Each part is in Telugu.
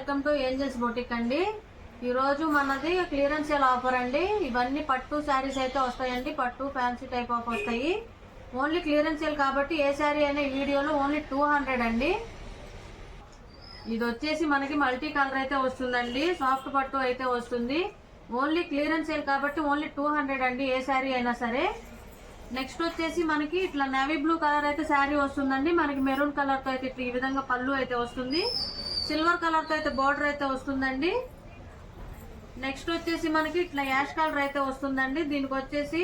వెల్కమ్ టు ఏంజల్స్ బొటిక్ అండి. ఈరోజు మనది క్లియరెన్స్ సేల్ ఆఫర్ అండి. ఇవన్నీ పట్టు శారీస్ అయితే వస్తాయండి. పట్టు ఫ్యాన్సీ టైప్ ఆఫ్ వస్తాయి. ఓన్లీ క్లియరెన్స్ సేల్ కాబట్టి ఏ శారీ అయినా ఈ వీడియోలో ఓన్లీ 200 అండి. ఇది వచ్చేసి మనకి మల్టీ కలర్ అయితే వస్తుందండి. సాఫ్ట్ పట్టు అయితే వస్తుంది. ఓన్లీ క్లియరెన్స్ సేల్ కాబట్టి ఓన్లీ 200 అండి, ఏ శారీ అయినా సరే. నెక్స్ట్ వచ్చేసి మనకి ఇట్లా నేవీ బ్లూ కలర్ అయితే శారీ వస్తుందండి. మనకి మెరూన్ కలర్ తో అయితే ఈ విధంగా పళ్ళు అయితే వస్తుంది. సిల్వర్ కలర్ తో అయితే బార్డర్ అయితే వస్తుందండి. నెక్స్ట్ వచ్చేసి మనకి ఇట్లా యాష్ కలర్ అయితే వస్తుందండి. దీనికి వచ్చేసి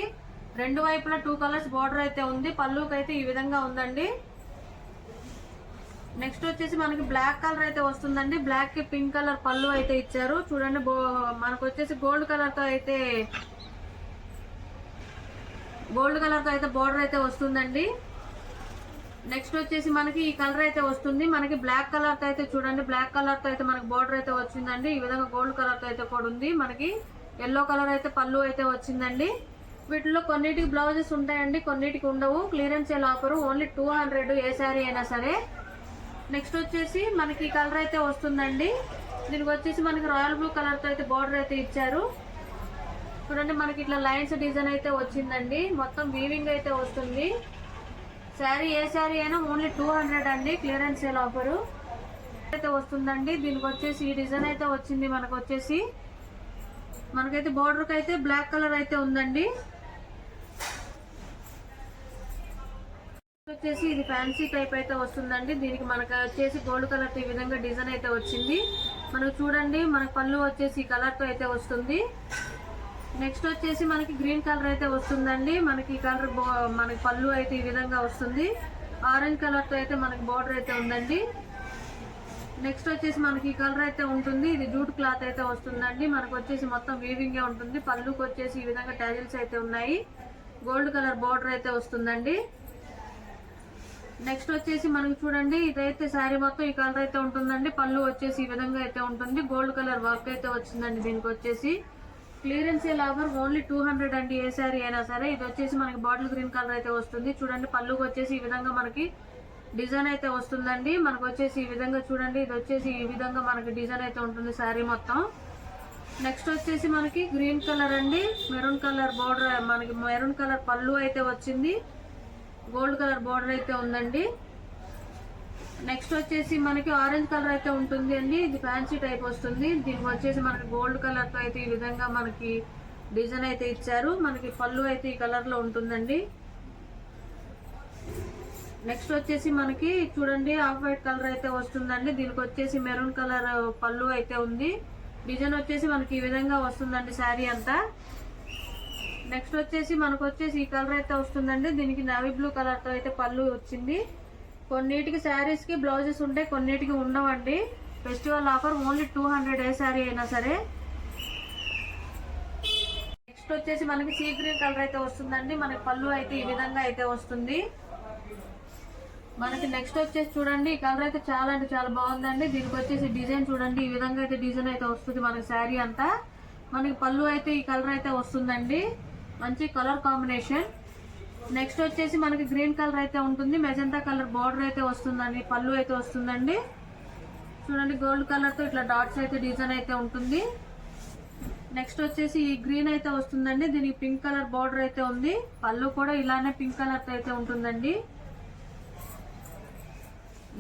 రెండు వైపులా 2 కలర్స్ బార్డర్ అయితే ఉంది. పళ్ళుకి అయితే ఈ విధంగా ఉందండి. నెక్స్ట్ వచ్చేసి మనకి బ్లాక్ కలర్ అయితే వస్తుందండి. బ్లాక్ కి పింక్ కలర్ పళ్ళు అయితే ఇచ్చారు చూడండి. మనకు వచ్చేసి గోల్డ్ కలర్ తో అయితే బార్డర్ అయితే వస్తుందండి. నెక్స్ట్ వచ్చేసి మనకి ఈ కలర్ అయితే వస్తుంది. మనకి బ్లాక్ కలర్ తో అయితే చూడండి, బ్లాక్ కలర్ తో అయితే మనకి బార్డర్ అయితే వచ్చిందండి. ఈ విధంగా గోల్డ్ కలర్ తో అయితే కూడా ఉంది. మనకి ఎల్లో కలర్ అయితే పళ్ళు అయితే వచ్చిందండి. వీటిలో కొన్నిటికి బ్లౌజెస్ ఉంటాయండి, కొన్నిటికి ఉండవు. క్లియరెన్స్ సేల్ ఆఫర్ ఓన్లీ 200, ఏ శారీ అయినా సరే. నెక్స్ట్ వచ్చేసి మనకి ఈ కలర్ అయితే వస్తుందండి. దీనికి వచ్చేసి మనకి రాయల్ బ్లూ కలర్ తో అయితే బార్డర్ అయితే ఇచ్చారు చూడండి. మనకి ఇట్లా లైన్స్ డిజైన్ అయితే వచ్చిందండి. మొత్తం వీవింగ్ అయితే వస్తుంది. శారీ ఏ శారీ అయినా ఓన్లీ 200 అండి, క్లియరెన్స్ సేల్ ఆఫర్ అయితే వస్తుందండి. దీనికి వచ్చేసి ఈ డిజైన్ అయితే వచ్చింది. మనకైతే బార్డర్ కి అయితే బ్లాక్ కలర్ అయితే ఉందండి. వచ్చేసి ఇది ఫ్యాన్సీ టైప్ అయితే వస్తుందండి. దీనికి మనకు వచ్చేసి గోల్డ్ కలర్ ఈ విధంగా డిజైన్ అయితే వచ్చింది. మనకు చూడండి, మనకు పళ్ళు వచ్చేసి ఈ కలర్ తో అయితే వస్తుంది. నెక్స్ట్ వచ్చేసి మనకి గ్రీన్ కలర్ అయితే వస్తుందండి. మనకి ఈ కలర్ మనకి పళ్ళు అయితే ఈ విధంగా వస్తుంది. ఆరెంజ్ కలర్ తో అయితే మనకి బార్డర్ అయితే ఉందండి. నెక్స్ట్ వచ్చేసి మనకి ఈ కలర్ అయితే ఉంటుంది. ఇది జూట్ క్లాత్ అయితే వస్తుందండి. మనకు వచ్చేసి మొత్తం వీవింగ్ ఉంటుంది. పళ్ళుకి వచ్చేసి ఈ విధంగా టాజిల్స్ అయితే ఉన్నాయి. గోల్డ్ కలర్ బార్డర్ అయితే వస్తుందండి. నెక్స్ట్ వచ్చేసి మనకి చూడండి, ఇదైతే శారీ మొత్తం ఈ కలర్ అయితే ఉంటుందండి. పళ్ళు వచ్చేసి ఈ విధంగా అయితే ఉంటుంది. గోల్డ్ కలర్ వర్క్ అయితే వచ్చిందండి. దీనికి వచ్చేసి క్లియరెన్స్ సేల్ ఆఫర్ ఓన్లీ 200 అండి, ఏ శారీ అయినా సరే. ఇది వచ్చేసి మనకి బాటిల్ గ్రీన్ కలర్ అయితే వస్తుంది చూడండి. పళ్ళుకి వచ్చేసి ఈ విధంగా మనకి డిజైన్ అయితే వస్తుందండి. మనకు వచ్చేసి ఈ విధంగా చూడండి, ఇది వచ్చేసి ఈ విధంగా మనకి డిజైన్ అయితే ఉంటుంది శారీ మొత్తం. నెక్స్ట్ వచ్చేసి మనకి గ్రీన్ కలర్ అండి, మెరూన్ కలర్ బార్డర్, మనకి మెరూన్ కలర్ పళ్ళు అయితే వచ్చింది. గోల్డ్ కలర్ బార్డర్ అయితే ఉందండి. నెక్స్ట్ వచ్చేసి మనకి ఆరెంజ్ కలర్ అయితే ఉంటుంది అండి. ఇది ఫ్యాన్సీ టైప్ వస్తుంది. దీనికి వచ్చేసి మనకి గోల్డ్ కలర్ తో అయితే ఈ విధంగా మనకి డిజైన్ అయితే ఇచ్చారు. మనకి పళ్ళు అయితే ఈ కలర్ లో ఉంటుందండి. నెక్స్ట్ వచ్చేసి మనకి చూడండి, ఆఫ్ వైట్ కలర్ అయితే వస్తుందండి. దీనికి వచ్చేసి మెరూన్ కలర్ పళ్ళు అయితే ఉంది. డిజైన్ వచ్చేసి మనకి ఈ విధంగా వస్తుందండి శారీ అంతా. నెక్స్ట్ వచ్చేసి మనకు వచ్చేసి ఈ కలర్ అయితే వస్తుందండి. దీనికి నేవీ బ్లూ కలర్ తో అయితే పళ్ళు వచ్చింది. కొన్నిటికి శారీస్ కి బ్లౌజెస్ ఉంటాయి, కొన్నిటికి ఉండవండి. ఫెస్టివల్ ఆఫర్ ఓన్లీ 200, ఏ శారీ అయినా సరే. నెక్స్ట్ వచ్చేసి మనకి సీ గ్రీన్ కలర్ అయితే వస్తుందండి. మనకి పళ్ళు అయితే ఈ విధంగా అయితే వస్తుంది. మనకి నెక్స్ట్ వచ్చేసి చూడండి, ఈ కలర్ అయితే చాలా అంటే చాలా బాగుందండి. దీనికి వచ్చేసి డిజైన్ చూడండి, ఈ విధంగా అయితే డిజైన్ అయితే వస్తుంది మనకి శారీ అంతా. మనకి పళ్ళు అయితే ఈ కలర్ అయితే వస్తుందండి, మంచి కలర్ కాంబినేషన్. నెక్స్ట్ వచ్చేసి మనకి గ్రీన్ కలర్ అయితే ఉంటుంది. మెజంతా కలర్ బార్డర్ అయితే వస్తుందండి. పళ్ళు అయితే వస్తుందండి చూడండి. గోల్డ్ కలర్ తో ఇట్లా డాట్స్ అయితే డిజైన్ అయితే ఉంటుంది. నెక్స్ట్ వచ్చేసి ఈ గ్రీన్ అయితే వస్తుందండి. దీనికి పింక్ కలర్ బార్డర్ అయితే ఉంది. పళ్ళు కూడా ఇలానే పింక్ కలర్ తో అయితే ఉంటుందండి.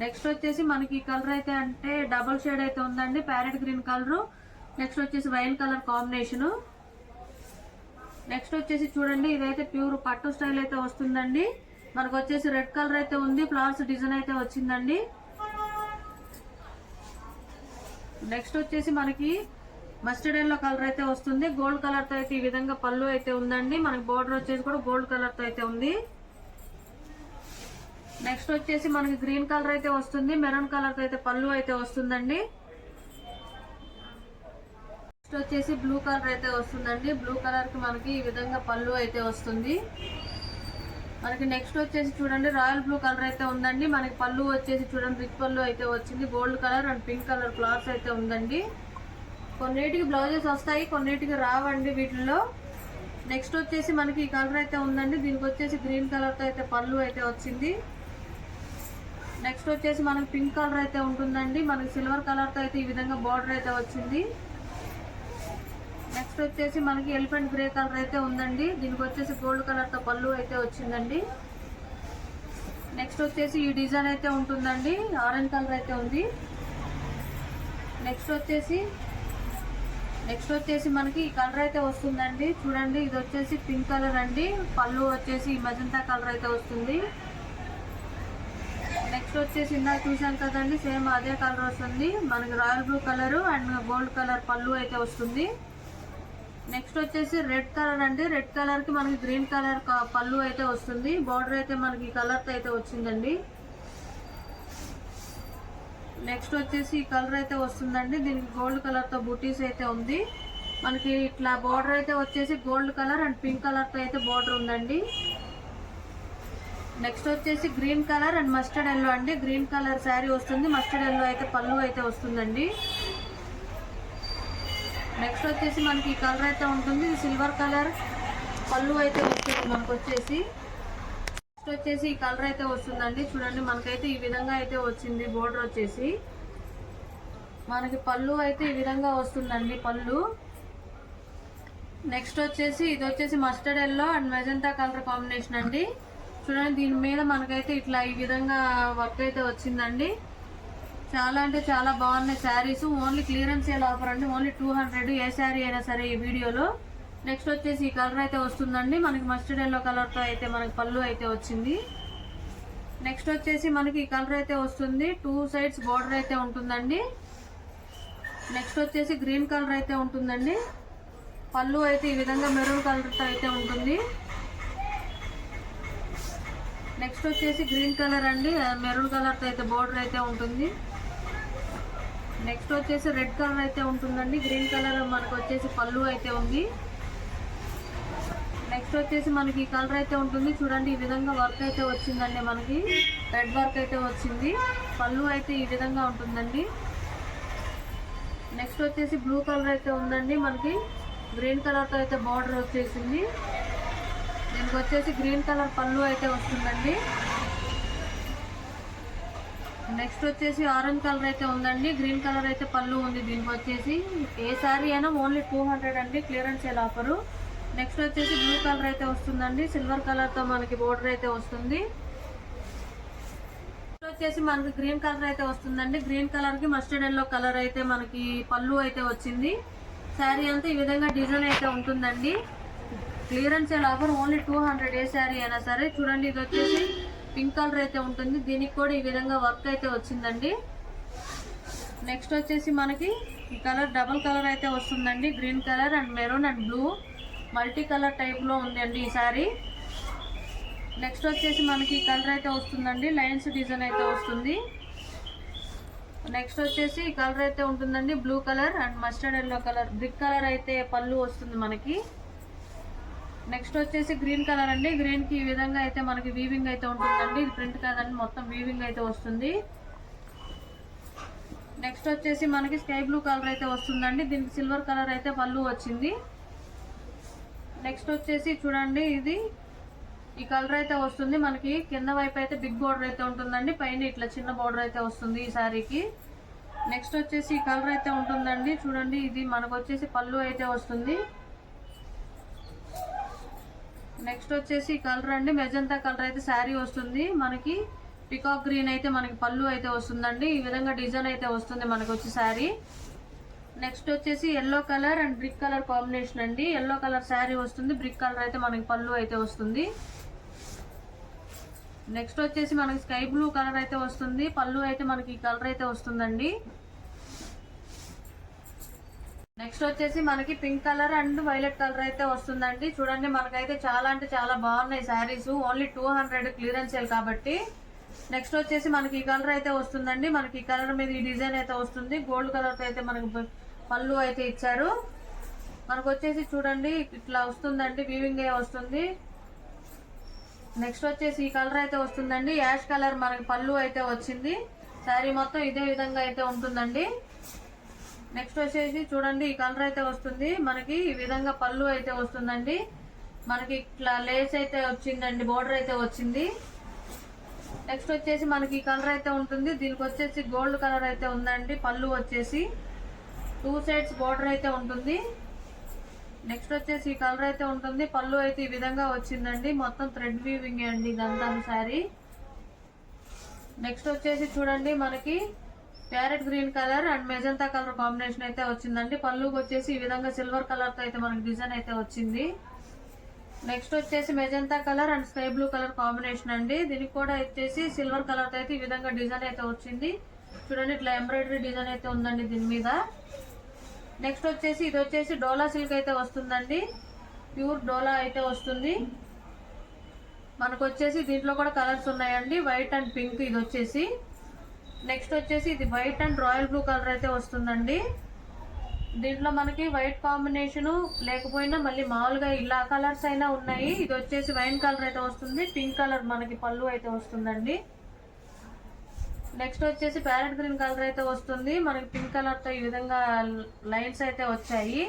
నెక్స్ట్ వచ్చేసి మనకి ఈ కలర్ అయితే అంటే డబుల్ షేడ్ అయితే ఉందండి, ప్యారెట్ గ్రీన్ కలర్. నెక్స్ట్ వచ్చేసి వైన్ కలర్ కాంబినేషన్. నెక్స్ట్ వచ్చేసి చూడండి, ఇదైతే ప్యూర్ పట్టు స్టైల్ అయితే వస్తుందండి. మనకు వచ్చేసి రెడ్ కలర్ అయితే ఉంది, ఫ్లవర్స్ డిజైన్ అయితే వచ్చిందండి. నెక్స్ట్ వచ్చేసి మనకి మస్టర్డ్ ఎల్లో కలర్ అయితే వస్తుంది. గోల్డ్ కలర్ తో అయితే ఈ విధంగా పళ్ళు అయితే ఉందండి. మనకి బోర్డర్ వచ్చేసి కూడా గోల్డ్ కలర్ తో అయితే ఉంది. నెక్స్ట్ వచ్చేసి మనకి గ్రీన్ కలర్ అయితే వస్తుంది. మెరూన్ కలర్ తో అయితే పళ్ళు అయితే వస్తుందండి. నెక్స్ట్ వచ్చేసి బ్లూ కలర్ అయితే వస్తుందండి. బ్లూ కలర్ కి మనకి ఈ విధంగా పళ్ళు అయితే వస్తుంది. మనకి నెక్స్ట్ వచ్చేసి చూడండి, రాయల్ బ్లూ కలర్ అయితే ఉందండి. మనకి పళ్ళు వచ్చేసి చూడండి, రిచ్ పళ్ళు అయితే వచ్చింది. Gold colour and pink colour flowers అయితే ఉందండి. కొన్నిటికి బ్లౌజెస్ వస్తాయి, కొన్నిటికి రావండి వీటిల్లో. నెక్స్ట్ వచ్చేసి మనకి ఈ కలర్ అయితే ఉందండి. దీనికి వచ్చేసి గ్రీన్ కలర్ తో అయితే పళ్ళు అయితే వచ్చింది. నెక్స్ట్ వచ్చేసి మనకి పింక్ కలర్ అయితే ఉంటుందండి, మనకి సిల్వర్ కలర్తో అయితే ఈ విధంగా బార్డర్ అయితే వచ్చింది. నెక్స్ట్ వచ్చేసి మనకి ఎలిఫెంట్ గ్రే కలర్ అయితే ఉందండి, దీనికి వచ్చేసి గోల్డ్ కలర్తో పళ్ళు అయితే వచ్చిందండి. నెక్స్ట్ వచ్చేసి ఈ డిజైన్ అయితే ఉంటుందండి, ఆరెంజ్ కలర్ అయితే ఉంది. నెక్స్ట్ వచ్చేసి మనకి ఈ కలర్ అయితే వస్తుందండి, చూడండి ఇది వచ్చేసి పింక్ కలర్ అండి, పళ్ళు వచ్చేసి మజంతా కలర్ అయితే వస్తుంది. నెక్స్ట్ వచ్చేసి ఇందాక చూసాం కదండి, సేమ్ అదే కలర్ వస్తుంది, మనకి royal blue colour and gold colour పళ్ళు అయితే వస్తుంది. నెక్స్ట్ వచ్చేసి రెడ్ కలర్ అండి, రెడ్ కలర్ కి మనకి గ్రీన్ కలర్ పళ్ళు అయితే వస్తుంది, బార్డర్ అయితే మనకి ఈ కలర్ అయితే వచ్చిందండి. నెక్స్ట్ వచ్చేసి ఈ కలర్ అయితే వస్తుందండి, దీనికి గోల్డ్ కలర్ తో బూటీస్ అయితే ఉంది, మనకి ఇట్లా బార్డర్ అయితే వచ్చేసి gold colour and pink colour తో అయితే బార్డర్ ఉందండి. నెక్స్ట్ వచ్చేసి green colour and mustard yellow అండి, గ్రీన్ కలర్ శారీ వస్తుంది, మస్టర్డ్ ఎల్లో అయితే పళ్ళు అయితే వస్తుందండి. నెక్స్ట్ వచ్చేసి మనకి ఈ కలర్ అయితే ఉంటుంది, సిల్వర్ కలర్ పళ్ళు అయితే వస్తుంది మనకు వచ్చేసి. నెక్స్ట్ వచ్చేసి ఈ కలర్ అయితే వస్తుందండి, చూడండి మనకైతే ఈ విధంగా అయితే వచ్చింది బోర్డర్ వచ్చేసి, మనకి పళ్ళు అయితే ఈ విధంగా వస్తుందండి పళ్ళు. నెక్స్ట్ వచ్చేసి ఇది వచ్చేసి mustard yellow and magenta colour combination అండి, చూడండి దీని మీద మనకైతే ఇట్లా ఈ విధంగా వర్క్ అయితే వచ్చిందండి. చాలా అంటే చాలా బాగున్నాయి saris, only clearance sale offer అండి, ఓన్లీ 200 ఏ శారీ అయినా సరే ఈ వీడియోలో. నెక్స్ట్ వచ్చేసి ఈ కలర్ అయితే వస్తుందండి, మనకి మస్టర్డ్ ఎల్లో కలర్తో అయితే మనకి పళ్ళు అయితే వచ్చింది. నెక్స్ట్ వచ్చేసి మనకి ఈ కలర్ అయితే వస్తుంది, 2 సైడ్స్ బార్డర్ అయితే ఉంటుందండి. నెక్స్ట్ వచ్చేసి గ్రీన్ కలర్ అయితే ఉంటుందండి, పళ్ళు అయితే ఈ విధంగా మెరూన్ కలర్తో అయితే ఉంటుంది. నెక్స్ట్ వచ్చేసి గ్రీన్ కలర్ అండి, మెరూన్ కలర్తో అయితే బార్డర్ అయితే ఉంటుంది. నెక్స్ట్ వచ్చేసి రెడ్ కలర్ అయితే ఉంటుందండి, గ్రీన్ కలర్ మనకు వచ్చేసి పళ్ళు అయితే ఉంది. నెక్స్ట్ వచ్చేసి మనకి ఈ కలర్ అయితే ఉంటుంది, చూడండి ఈ విధంగా వర్క్ అయితే వచ్చిందండి, మనకి రెడ్ వర్క్ అయితే వచ్చింది, పళ్ళు అయితే ఈ విధంగా ఉంటుందండి. నెక్స్ట్ వచ్చేసి బ్లూ కలర్ అయితే ఉందండి, మనకి గ్రీన్ కలర్తో అయితే బార్డర్ వచ్చేసింది, దీనికి వచ్చేసి గ్రీన్ కలర్ పళ్ళు అయితే వస్తుందండి. నెక్స్ట్ వచ్చేసి ఆరెంజ్ కలర్ అయితే ఉందండి, గ్రీన్ కలర్ అయితే పళ్ళు ఉంది, దీనికి వచ్చేసి ఏ శారీ అయినా ఓన్లీ 200 అండి, క్లియరెన్స్ సేల్ ఆఫరు. నెక్స్ట్ వచ్చేసి బ్లూ కలర్ అయితే వస్తుందండి, సిల్వర్ కలర్తో మనకి బోర్డర్ అయితే వస్తుంది. నెక్స్ట్ వచ్చేసి మనకి గ్రీన్ కలర్ అయితే వస్తుందండి, గ్రీన్ కలర్కి మస్టర్డ్ ఎల్లో కలర్ అయితే మనకి పళ్ళు అయితే వచ్చింది. శారీ అంతా ఈ విధంగా డిజైన్ అయితే ఉంటుందండి, క్లియరెన్స్ సేల్ ఆఫర్ ఓన్లీ 200 ఏ శారీ అయినా సరే. చూడండి ఇది వచ్చేసి పింక్ కలర్ అయితే ఉంటుంది, దీనికి కూడా ఈ విధంగా వర్క్ అయితే వచ్చిందండి. నెక్స్ట్ వచ్చేసి మనకి ఈ కలర్ డబుల్ కలర్ అయితే వస్తుందండి, green colour and maroon and blue multi colour టైప్లో ఉందండి ఈ శారీ. నెక్స్ట్ వచ్చేసి మనకి ఈ కలర్ అయితే వస్తుందండి, లైన్స్ డిజైన్ అయితే వస్తుంది. నెక్స్ట్ వచ్చేసి ఈ కలర్ అయితే ఉంటుందండి, blue colour and mustard yellow colour brick colour అయితే పళ్ళు వస్తుంది మనకి. నెక్స్ట్ వచ్చేసి గ్రీన్ కలర్ అండి, గ్రీన్ కి ఈ విధంగా అయితే మనకి వీవింగ్ అయితే ఉంటుందండి, ఇది ప్రింట్ కాదండి మొత్తం వీవింగ్ అయితే వస్తుంది. నెక్స్ట్ వచ్చేసి మనకి స్కై బ్లూ కలర్ అయితే వస్తుందండి, దీనికి సిల్వర్ కలర్ అయితే పళ్ళు వచ్చింది. నెక్స్ట్ వచ్చేసి చూడండి ఇది ఈ కలర్ అయితే వస్తుంది, మనకి కింద వైపు అయితే బిగ్ బోర్డర్ అయితే ఉంటుందండి, పైన ఇట్లా చిన్న బోర్డర్ అయితే వస్తుంది ఈ శారీకి. నెక్స్ట్ వచ్చేసి ఈ కలర్ అయితే ఉంటుందండి, చూడండి ఇది మనకు వచ్చేసి పళ్ళు అయితే వస్తుంది. నెక్స్ట్ వచ్చేసి ఈ కలర్ అండి, మెజంతా కలర్ అయితే శారీ వస్తుంది, మనకి పికాక్ గ్రీన్ అయితే మనకి పళ్ళు అయితే వస్తుందండి, ఈ విధంగా డిజైన్ అయితే వస్తుంది మనకు వచ్చి శారీ. నెక్స్ట్ వచ్చేసి yellow colour and brick colour combination అండి, ఎల్లో కలర్ శారీ వస్తుంది, బ్రిక్ కలర్ అయితే మనకి పళ్ళు అయితే వస్తుంది. నెక్స్ట్ వచ్చేసి మనకి స్కై బ్లూ కలర్ అయితే వస్తుంది, పళ్ళు అయితే మనకి ఈ కలర్ అయితే వస్తుందండి. నెక్స్ట్ వచ్చేసి మనకి pink colour and violet colour అయితే వస్తుందండి, చూడండి మనకైతే చాలా అంటే చాలా బాగున్నాయి శారీస్, ఓన్లీ 200 క్లియరెన్స్ సేల్ కాబట్టి. నెక్స్ట్ వచ్చేసి మనకి ఈ కలర్ అయితే వస్తుందండి, మనకి ఈ కలర్ మీద ఈ డిజైన్ అయితే వస్తుంది, గోల్డ్ కలర్ అయితే మనకి పళ్ళు అయితే ఇచ్చారు, మనకు వచ్చేసి చూడండి ఇట్లా వస్తుందండి, వీవింగ్ వస్తుంది. నెక్స్ట్ వచ్చేసి ఈ కలర్ అయితే వస్తుందండి, యాష్ కలర్ మనకి పళ్ళు అయితే వచ్చింది, శారీ మొత్తం ఇదే విధంగా అయితే ఉంటుందండి. నెక్స్ట్ వచ్చేసి చూడండి ఈ కలర్ అయితే వస్తుంది, మనకి ఈ విధంగా పళ్ళు అయితే వస్తుందండి, మనకి ఇట్లా లేస్ అయితే వచ్చిందండి, బోర్డర్ అయితే వచ్చింది. నెక్స్ట్ వచ్చేసి మనకి ఈ కలర్ అయితే ఉంటుంది. దీనికి వచ్చేసి గోల్డ్ కలర్ అయితే ఉందండి. పళ్ళు వచ్చేసి 2 సైడ్స్ బోర్డర్ అయితే ఉంటుంది. నెక్స్ట్ వచ్చేసి ఈ కలర్ అయితే ఉంటుంది. పళ్ళు అయితే ఈ విధంగా వచ్చిందండి. మొత్తం థ్రెడ్ వీవింగ్ అండి ఇదంతా శారీ. నెక్స్ట్ వచ్చేసి చూడండి మనకి parrot green colour and magenta colour combination అయితే వచ్చిందండి. పళ్ళుకి వచ్చేసి ఈ విధంగా సిల్వర్ కలర్ తో అయితే మనకి డిజైన్ అయితే వచ్చింది. నెక్స్ట్ వచ్చేసి magenta colour and sky blue colour combination అండి. దీనికి కూడా వచ్చేసి సిల్వర్ కలర్ తో అయితే ఈ విధంగా డిజైన్ అయితే వచ్చింది. చూడండి ఇట్లా ఎంబ్రాయిడరీ డిజైన్ అయితే ఉందండి దీని మీద. నెక్స్ట్ వచ్చేసి ఇది వచ్చేసి డోలా సిల్క్ అయితే వస్తుందండి. ప్యూర్ డోలా అయితే వస్తుంది. మనకు వచ్చేసి దీంట్లో కూడా కలర్స్ ఉన్నాయండి, వైట్ అండ్ పింక్. ఇది వచ్చేసి నెక్స్ట్ వచ్చేసి ఇది white and royal blue colour అయితే వస్తుందండి. దీంట్లో మనకి వైట్ కాంబినేషన్ లేకపోయినా మళ్ళీ మామూలుగా ఇలా కలర్స్ అయినా ఉన్నాయి. ఇది వచ్చేసి వైన్ కలర్ అయితే వస్తుంది. పింక్ కలర్ మనకి పళ్ళు అయితే వస్తుందండి. నెక్స్ట్ వచ్చేసి ప్యారెట్ గ్రీన్ కలర్ అయితే వస్తుంది. మనకి పింక్ కలర్ తో ఈ విధంగా లైన్స్ అయితే వచ్చాయి.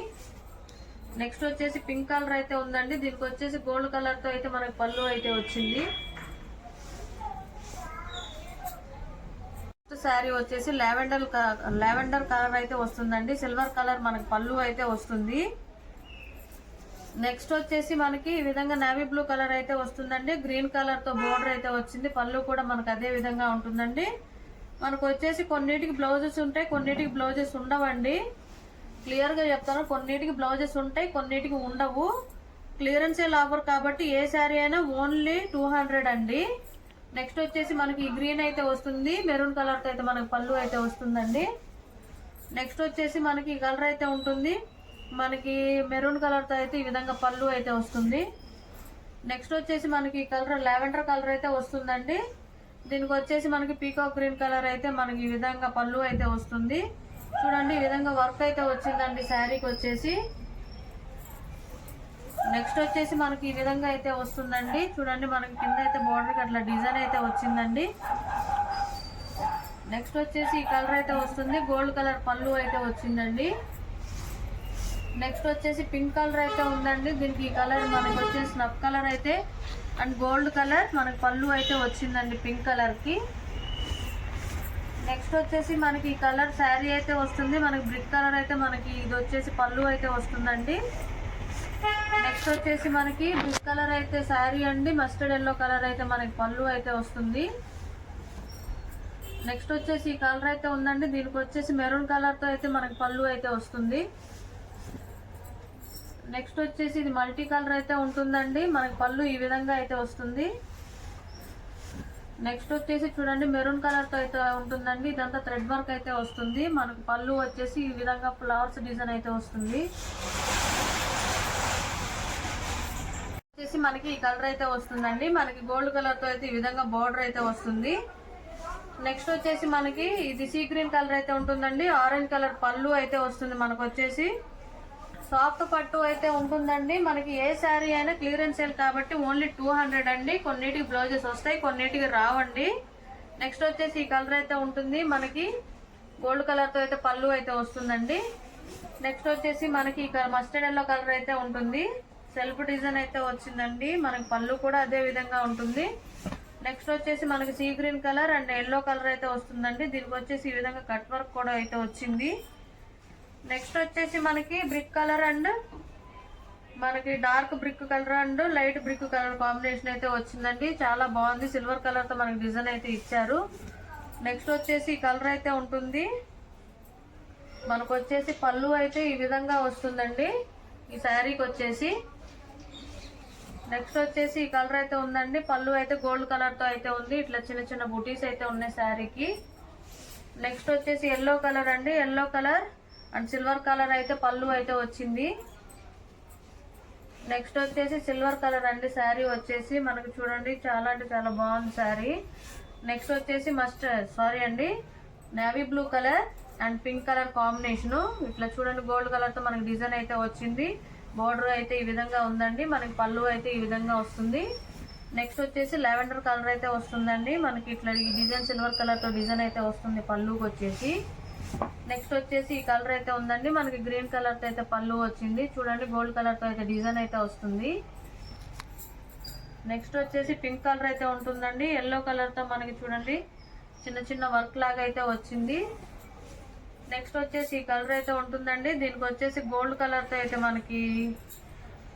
నెక్స్ట్ వచ్చేసి పింక్ కలర్ అయితే ఉందండి. దీనికి వచ్చేసి గోల్డ్ కలర్ తో అయితే మనకి పళ్ళు అయితే వచ్చింది. శారీ వచ్చేసి లావెండర్ కలర్ అయితే వస్తుందండి. సిల్వర్ కలర్ మనకి పళ్ళు అయితే వస్తుంది. నెక్స్ట్ వచ్చేసి మనకి ఈ విధంగా నేవీ బ్లూ కలర్ అయితే వస్తుందండి. గ్రీన్ కలర్ తో బోర్డర్ అయితే వచ్చింది. పళ్ళు కూడా మనకు అదే విధంగా ఉంటుందండి. మనకు వచ్చేసి కొన్నిటికి బ్లౌజెస్ ఉంటాయి, కొన్నిటికి బ్లౌజెస్ ఉండవండి. క్లియర్ గా చెప్తాను, కొన్నిటికి బ్లౌజెస్ ఉంటాయి, కొన్నిటికి ఉండవు. క్లియరెన్స్ సేల్ ఆఫర్ కాబట్టి ఏ శారీ అయినా ఓన్లీ 200 అండి. నెక్స్ట్ వచ్చేసి మనకి ఈ గ్రీన్ అయితే వస్తుంది. మెరూన్ కలర్ తో అయితే మనకి పళ్ళు అయితే వస్తుందండి. నెక్స్ట్ వచ్చేసి మనకి ఈ కలర్ అయితే ఉంటుంది. మనకి మెరూన్ కలర్ తో అయితే ఈ విధంగా పళ్ళు అయితే వస్తుంది. నెక్స్ట్ వచ్చేసి మనకి ఈ కలర్ లావెండర్ కలర్ అయితే వస్తుందండి. దీనికి వచ్చేసి మనకి పీకాక్ గ్రీన్ కలర్ అయితే మనకి ఈ విధంగా పళ్ళు అయితే వస్తుంది. చూడండి ఈ విధంగా వర్క్ అయితే వచ్చిందండి శారీకి వచ్చేసి. నెక్స్ట్ వచ్చేసి మనకి ఈ విధంగా అయితే వస్తుందండి. చూడండి మనకి కింద అయితే బోర్డర్ కి అట్లా డిజైన్ అయితే వచ్చిందండి. నెక్స్ట్ వచ్చేసి ఈ కలర్ అయితే వస్తుంది. గోల్డ్ కలర్ పళ్ళు అయితే వచ్చిందండి. నెక్స్ట్ వచ్చేసి పింక్ కలర్ అయితే ఉందండి. దీనికి ఈ కలర్ మనకి వచ్చేసి స్నఫ్ కలర్ అయితే అండ్ గోల్డ్ కలర్ మనకి పళ్ళు అయితే వచ్చిందండి పింక్ కలర్ కి. నెక్స్ట్ వచ్చేసి మనకి ఈ కలర్ శారీ అయితే వస్తుంది. మనకి బ్రిక్ కలర్ అయితే మనకి ఇది వచ్చేసి పళ్ళు అయితే వస్తుందండి. నెక్స్ట్ వచ్చేసి మనకి బ్రిక్ కలర్ అయితే శారీ అండి. మస్టర్డ్ ఎల్లో కలర్ అయితే మనకి పళ్ళు అయితే వస్తుంది. నెక్స్ట్ వచ్చేసి ఈ కలర్ అయితే ఉందండి. దీనికి వచ్చేసి మెరూన్ కలర్ తో అయితే మనకి పళ్ళు అయితే వస్తుంది. నెక్స్ట్ వచ్చేసి ఇది మల్టీ కలర్ అయితే ఉంటుందండి. మనకి పళ్ళు ఈ విధంగా అయితే వస్తుంది. నెక్స్ట్ వచ్చేసి చూడండి మెరూన్ కలర్ తో అయితే ఉంటుందండి. ఇదంతా థ్రెడ్ వర్క్ అయితే వస్తుంది. మనకు పళ్ళు వచ్చేసి ఈ విధంగా ఫ్లవర్స్ డిజైన్ అయితే వస్తుంది. వచ్చేసి మనకి ఈ కలర్ అయితే వస్తుందండి. మనకి గోల్డ్ కలర్ తో అయితే ఈ విధంగా బోర్డర్ అయితే వస్తుంది. నెక్స్ట్ వచ్చేసి మనకి ఇది సీ గ్రీన్ కలర్ అయితే ఉంటుందండి. ఆరెంజ్ కలర్ పళ్ళు అయితే వస్తుంది. మనకు వచ్చేసి సాఫ్ట్ పట్టు అయితే ఉంటుందండి. మనకి ఏ శారీ అయినా క్లియరెన్స్ సేల్ కాబట్టి ఓన్లీ 200 అండి. కొన్నిటికి బ్లౌజెస్ వస్తాయి, కొన్నిటికి రావండి. నెక్స్ట్ వచ్చేసి ఈ కలర్ అయితే ఉంటుంది. మనకి గోల్డ్ కలర్ తో అయితే పళ్ళు అయితే వస్తుందండి. నెక్స్ట్ వచ్చేసి మనకి మస్టర్డ్ ఎల్లో కలర్ అయితే ఉంటుంది. సెల్ఫ్ డిజైన్ అయితే వచ్చిందండి. మనకి పళ్ళు కూడా అదే విధంగా ఉంటుంది. నెక్స్ట్ వచ్చేసి మనకి sea green colour and yellow colour అయితే వస్తుందండి. దీనికి వచ్చేసి ఈ విధంగా కట్ వర్క్ కూడా అయితే వచ్చింది. నెక్స్ట్ వచ్చేసి మనకి బ్రిక్ కలర్ అండ్ మనకి dark brick colour and light brick colour combination అయితే వచ్చిందండి. చాలా బాగుంది. సిల్వర్ కలర్ తో మనకి డిజైన్ అయితే ఇచ్చారు. నెక్స్ట్ వచ్చేసి ఈ కలర్ అయితే ఉంటుంది. మనకు వచ్చేసి పళ్ళు అయితే ఈ విధంగా వస్తుందండి ఈ శారీకి వచ్చేసి. నెక్స్ట్ వచ్చేసి ఈ కలర్ అయితే ఉందండి. పళ్ళు అయితే గోల్డ్ కలర్ తో అయితే ఉంది. ఇట్లా చిన్న చిన్న బుటీస్ అయితే ఉన్నాయి శారీకి. నెక్స్ట్ వచ్చేసి ఎల్లో కలర్ అండి. Yellow colour and silver colour అయితే పళ్ళు అయితే వచ్చింది. నెక్స్ట్ వచ్చేసి సిల్వర్ కలర్ అండి శారీ వచ్చేసి. మనకు చూడండి చాలా అంటే చాలా బాగుంది శారీ. నెక్స్ట్ వచ్చేసి navy blue colour and pink colour combination. ఇట్లా చూడండి గోల్డ్ కలర్ తో మనకి డిజైన్ అయితే వచ్చింది. బోర్డర్ అయితే ఈ విధంగా ఉందండి. మనకి పళ్ళు అయితే ఈ విధంగా వస్తుంది. నెక్స్ట్ వచ్చేసి లావెండర్ కలర్ అయితే వస్తుందండి. మనకి ఇట్లా ఈ డిజైన్ సిల్వర్ కలర్ తో డిజైన్ అయితే వస్తుంది పళ్ళుకి వచ్చేసి. నెక్స్ట్ వచ్చేసి ఈ కలర్ అయితే ఉందండి. మనకి గ్రీన్ కలర్ తో అయితే పళ్ళు వచ్చింది. చూడండి గోల్డ్ కలర్ తో అయితే డిజైన్ అయితే వస్తుంది. నెక్స్ట్ వచ్చేసి పింక్ కలర్ అయితే ఉంటుందండి. ఎల్లో కలర్తో మనకి చూడండి చిన్న చిన్న వర్క్ లాగా అయితే వచ్చింది. నెక్స్ట్ వచ్చేసి ఈ కలర్ అయితే ఉంటుందండి. దీనికి వచ్చేసి గోల్డ్ కలర్తో అయితే మనకి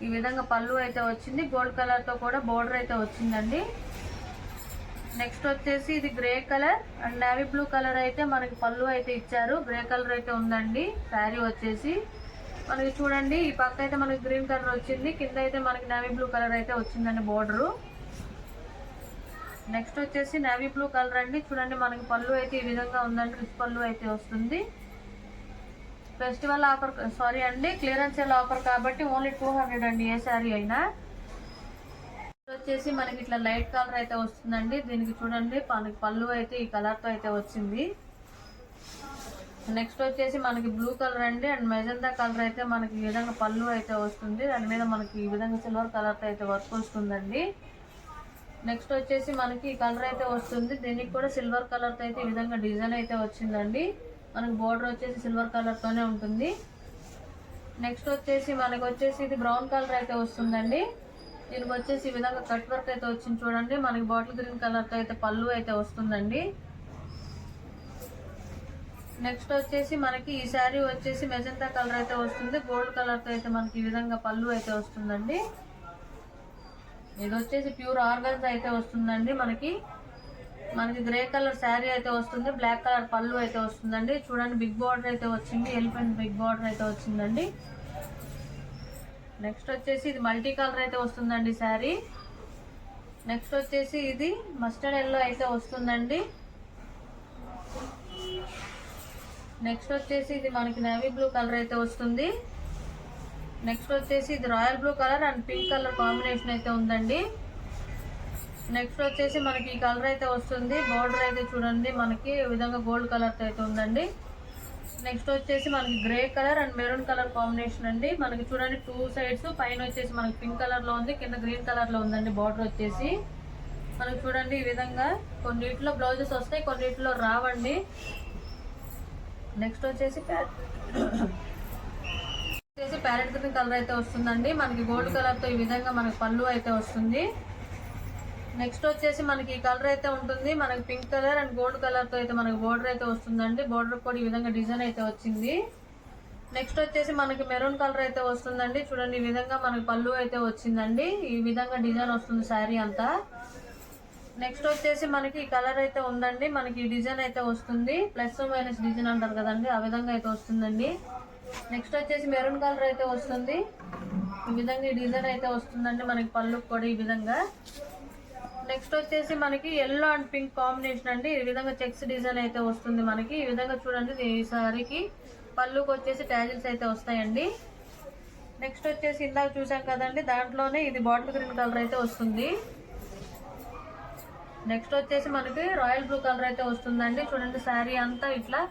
ఈ విధంగా పళ్ళు అయితే వచ్చింది. గోల్డ్ కలర్తో కూడా బోర్డర్ అయితే వచ్చిందండి. నెక్స్ట్ వచ్చేసి ఇది grey colour and navy blue colour అయితే మనకి పళ్ళు అయితే ఇచ్చారు. గ్రే కలర్ అయితే ఉందండి శారీ వచ్చేసి. మనకి చూడండి ఈ పక్క అయితే మనకి గ్రీన్ కలర్ వచ్చింది, కింద అయితే మనకి నేవీ బ్లూ కలర్ అయితే వచ్చిందండి బోర్డరు. నెక్స్ట్ వచ్చేసి నేవీ బ్లూ కలర్ అండి. చూడండి మనకి పళ్ళు అయితే ఈ విధంగా ఉందండి, రిచ్ పళ్ళు అయితే వస్తుంది. ఫెస్టివల్ ఆఫర్ సారీ అండి, క్లియరెన్స్ సేల్ ఆఫర్ కాబట్టి ఓన్లీ 200 అండి ఏ శారీ అయినా. వచ్చేసి మనకి ఇట్లా లైట్ కలర్ అయితే వస్తుందండి. దీనికి చూడండి మనకి పళ్ళు అయితే ఈ కలర్తో అయితే వచ్చింది. నెక్స్ట్ వచ్చేసి మనకి బ్లూ కలర్ అండి అండ్ మెజంతా కలర్ అయితే మనకి ఈ విధంగా పళ్ళు అయితే వస్తుంది. దాని మీద మనకి ఈ విధంగా సిల్వర్ కలర్తో అయితే వర్క్ వస్తుందండి. నెక్స్ట్ వచ్చేసి మనకి ఈ కలర్ అయితే వస్తుంది. దీనికి కూడా సిల్వర్ కలర్తో అయితే ఈ విధంగా డిజైన్ అయితే వచ్చిందండి. మనకి బోర్డర్ వచ్చేసి సిల్వర్ కలర్తోనే ఉంటుంది. నెక్స్ట్ వచ్చేసి మనకి వచ్చేసి ఇది బ్రౌన్ కలర్ అయితే వస్తుందండి. దీనికి వచ్చేసి ఈ విధంగా కట్ వర్క్ అయితే వచ్చింది చూడండి. మనకి బాటిల్ గ్రీన్ కలర్తో అయితే పళ్ళు అయితే వస్తుందండి. నెక్స్ట్ వచ్చేసి మనకి ఈ శారీ వచ్చేసి మెజంతా కలర్ అయితే వస్తుంది. గోల్డ్ కలర్తో అయితే మనకి ఈ విధంగా పళ్ళు అయితే వస్తుందండి. ఇది వచ్చేసి ప్యూర్ ఆర్గన్స్ అయితే వస్తుందండి. మనకి గ్రే కలర్ శారీ అయితే వస్తుంది, బ్లాక్ కలర్ పళ్ళు అయితే వస్తుందండి. చూడండి బిగ్ బార్డర్ అయితే వచ్చింది, ఎలిఫెంట్ బిగ్ బార్డర్ అయితే వచ్చిందండి. నెక్స్ట్ వచ్చేసి ఇది మల్టీ కలర్ అయితే వస్తుందండి శారీ. నెక్స్ట్ వచ్చేసి ఇది మస్టర్డ్ ఎల్లో అయితే వస్తుందండి. నెక్స్ట్ వచ్చేసి ఇది మనకి నేవీ బ్లూ కలర్ అయితే వస్తుంది. నెక్స్ట్ వచ్చేసి ఇది royal blue colour and pink colour combination అయితే ఉందండి. నెక్స్ట్ వచ్చేసి మనకి ఈ కలర్ అయితే వస్తుంది. బార్డర్ అయితే చూడండి మనకి ఈ విధంగా గోల్డ్ కలర్తో అయితే ఉందండి. నెక్స్ట్ వచ్చేసి మనకి grey colour and maroon colour combination అండి. మనకి చూడండి 2 సైడ్స్ పైన వచ్చేసి మనకి పింక్ కలర్ లో ఉంది, కింద గ్రీన్ కలర్ లో ఉందండి. బార్డర్ వచ్చేసి మనకి చూడండి ఈ విధంగా కొన్నిట్లో బ్లౌజెస్ వస్తాయి, కొన్నిట్లో రావండి. నెక్స్ట్ వచ్చేసి ప్యారెట్ గ్రీన్ కలర్ అయితే వస్తుందండి. మనకి గోల్డ్ కలర్ తో ఈ విధంగా మనకి పళ్ళు అయితే వస్తుంది. నెక్స్ట్ వచ్చేసి మనకి ఈ కలర్ అయితే ఉంటుంది. మనకి pink colour and gold colour తో అయితే మనకి బోర్డర్ అయితే వస్తుందండి. బోర్డర్ కూడా ఈ విధంగా డిజైన్ అయితే వచ్చింది. నెక్స్ట్ వచ్చేసి మనకి మెరూన్ కలర్ అయితే వస్తుందండి. చూడండి ఈ విధంగా మనకి పళ్ళు అయితే వచ్చిందండి. ఈ విధంగా డిజైన్ వస్తుంది శారీ అంతా. నెక్స్ట్ వచ్చేసి మనకి ఈ కలర్ అయితే ఉందండి. మనకి ఈ డిజైన్ అయితే వస్తుంది, ప్లస్ మైనస్ డిజైన్ అంటారు కదండి, ఆ విధంగా అయితే వస్తుందండి. నెక్స్ట్ వచ్చేసి మెరూన్ కలర్ అయితే వస్తుంది. ఈ విధంగా ఈ డిజైన్ అయితే వస్తుందండి మనకి పళ్ళు కూడా ఈ విధంగా. నెక్స్ట్ వచ్చేసి మనకి ఎల్లో అండ్ పింక్ కాంబినేషన్ అండి. ఈ విధంగా చెక్స్ డిజైన్ అయితే వస్తుంది మనకి. ఈ విధంగా చూడండి ఈ సారీకి పళ్ళుకి వచ్చేసి ట్యాజిల్స్ అయితే వస్తాయండి. నెక్స్ట్ వచ్చేసి ఇందాక చూసాం కదండి, దాంట్లోనే ఇది బాటిల్ గ్రీన్ కలర్ అయితే వస్తుంది. నెక్స్ట్ వచ్చేసి మనకి రాయల్ బ్లూ కలర్ అయితే వస్తుందండి. చూడండి శారీ అంతా ఇట్లా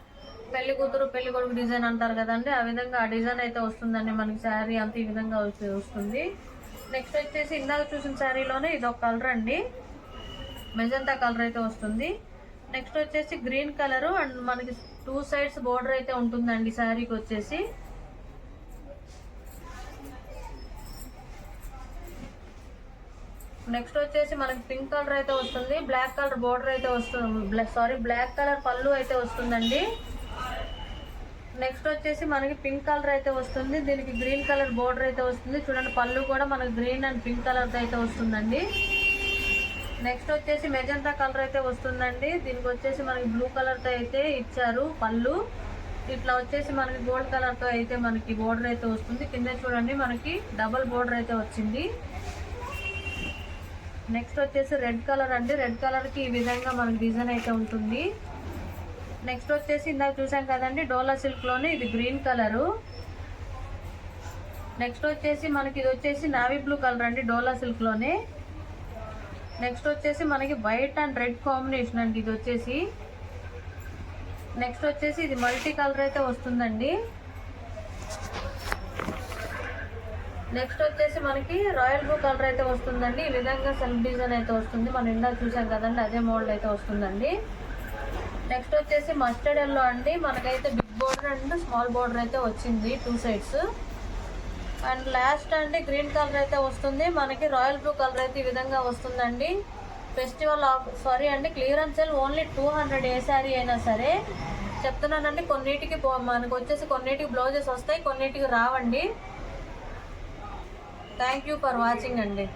పెళ్లి కూతురు పెళ్లి కొడుకు డిజైన్ అంటారు కదండి, ఆ విధంగా ఆ డిజైన్ అయితే వస్తుందండి మనకి. శారీ అంతా ఈ విధంగా వస్తుంది. నెక్స్ట్ వచ్చేసి ఇందాక చూసిన శారీలోనే ఇది ఒక కలర్ అండి, మెజంతా కలర్ అయితే వస్తుంది. నెక్స్ట్ వచ్చేసి గ్రీన్ కలర్ అండ్ మనకి 2 సైడ్స్ బోర్డర్ అయితే ఉంటుందండి శారీకి వచ్చేసి. నెక్స్ట్ వచ్చేసి మనకి పింక్ కలర్ అయితే వస్తుంది, బ్లాక్ కలర్ బోర్డర్ అయితే వస్తుంది, బ్లాక్ కలర్ పళ్ళు అయితే వస్తుందండి. నెక్స్ట్ వచ్చేసి మనకి పింక్ కలర్ అయితే వస్తుంది, దీనికి గ్రీన్ కలర్ బోర్డర్ అయితే వస్తుంది. చూడండి పళ్ళు కూడా మనకి గ్రీన్ అండ్ పింక్ కలర్ అయితే వస్తుందండి. నెక్స్ట్ వచ్చేసి మెజంతా కలర్ అయితే వస్తుందండి. దీనికి వచ్చేసి మనకి బ్లూ కలర్తో అయితే ఇచ్చారు పళ్ళు. ఇట్లా వచ్చేసి మనకి గోల్డ్ కలర్తో అయితే మనకి బోర్డర్ అయితే వస్తుంది. కింద చూడండి మనకి డబల్ బోర్డర్ అయితే వచ్చింది. నెక్స్ట్ వచ్చేసి రెడ్ కలర్ అండి. రెడ్ కలర్కి ఈ విధంగా మనకి డిజైన్ అయితే ఉంటుంది. నెక్స్ట్ వచ్చేసి ఇందాక చూసాం కదండి డోలా సిల్క్లోనే ఇది గ్రీన్ కలరు. నెక్స్ట్ వచ్చేసి మనకి ఇది వచ్చేసి నావీ బ్లూ కలర్ అండి డోలా సిల్క్లోనే. నెక్స్ట్ వచ్చేసి మనకి వైట్ అండ్ రెడ్ కాంబినేషన్ అండి ఇది వచ్చేసి. నెక్స్ట్ వచ్చేసి ఇది మల్టీ కలర్ అయితే వస్తుందండి. నెక్స్ట్ వచ్చేసి మనకి రాయల్ బ్లూ కలర్ అయితే వస్తుందండి. ఈ విధంగా సెల్ఫ్ డిజైన్ అయితే వస్తుంది, మనం ఇందాక చూసాం కదండి అదే మోడల్ అయితే వస్తుందండి. నెక్స్ట్ వచ్చేసి మస్టర్డ్ ఎల్లో అండి. మనకైతే big border and small border అయితే వచ్చింది 2 సైడ్స్. అండ్ లాస్ట్ అండి గ్రీన్ కలర్ అయితే వస్తుంది మనకి. రాయల్ బ్లూ కలర్ అయితే ఈ విధంగా వస్తుందండి. ఫెస్టివల్ సారీ అండి, క్లియరెన్స్ సేల్ ఓన్లీ 200 ఏ శారీ అయినా సరే చెప్తున్నానండి. కొన్నిటికి మనకు వచ్చేసి కొన్నిటికి బ్లౌజెస్ వస్తాయి, కొన్నిటికి రావండి. థ్యాంక్ యూ ఫర్ వాచింగ్ అండి.